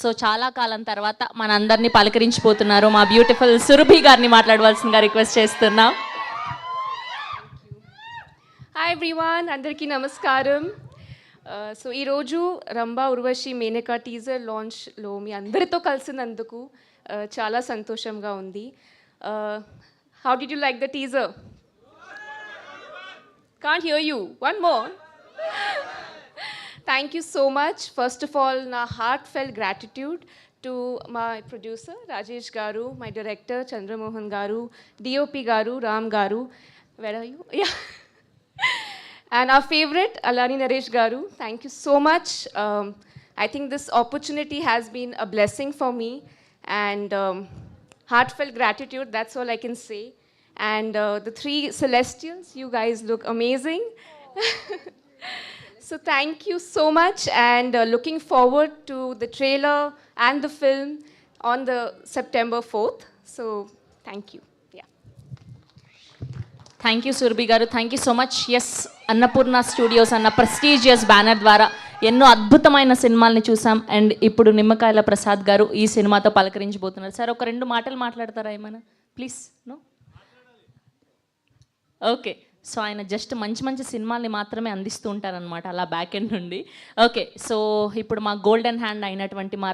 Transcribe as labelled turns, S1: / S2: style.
S1: So చాలా కాలం తర్వాత మనందరినీ పలకరించిపోతున్నారు మా బ్యూటిఫుల్ సురభి గారిని మాట్లాడవలసిందిగా రిక్వెస్ట్ చేస్తున్నాం.
S2: హాయ్ ఎవ్రీవన్, అందరికీ నమస్కారం. సో ఈరోజు రంభా ఉర్వశి మేనకా టీజర్ లాంచ్లో మీ అందరితో కలిసినందుకు చాలా సంతోషంగా ఉంది. How did you like the teaser? Can't hear you. One more. Thank you so much. First of all, na heartfelt gratitude to my producer Rajesh Garu, my director Chandra Mohan Garu, DOP Garu, Ram Garu. Where are you? Yeah. And our favorite Alani Naresh Garu. Thank you so much. I think this opportunity has been a blessing for me, and heartfelt gratitude. That's all I can say. And the three Celestials, you guys look amazing. So thank you so much, and looking forward to the trailer and the film on the September 4th. So thank you. Yeah.
S1: Thank you Surabhi గారు, thank you so much. Yes, Annapurna studios అన్న prestigious banner ద్వారా ఎన్నో అద్భుతమైన సినిమాల్ని చూసాం. And ఇప్పుడు నిమ్మకాయల ప్రసాద్ గారు ఈ సినిమాతో పలకరించబోతున్నారు. సార్, ఒక 2 మాటలు మాట్లాడతారా ఏమైనా ప్లీజ్? నో? ఓకే. సో ఆయన జస్ట్ మంచి మంచి సినిమాల్ని మాత్రమే అందిస్తూ ఉంటారనమాట, అలా బ్యాక్ ఎండ్ నుండి. ఓకే, సో ఇప్పుడు మా గోల్డెన్ హ్యాండ్ అయినటువంటి మా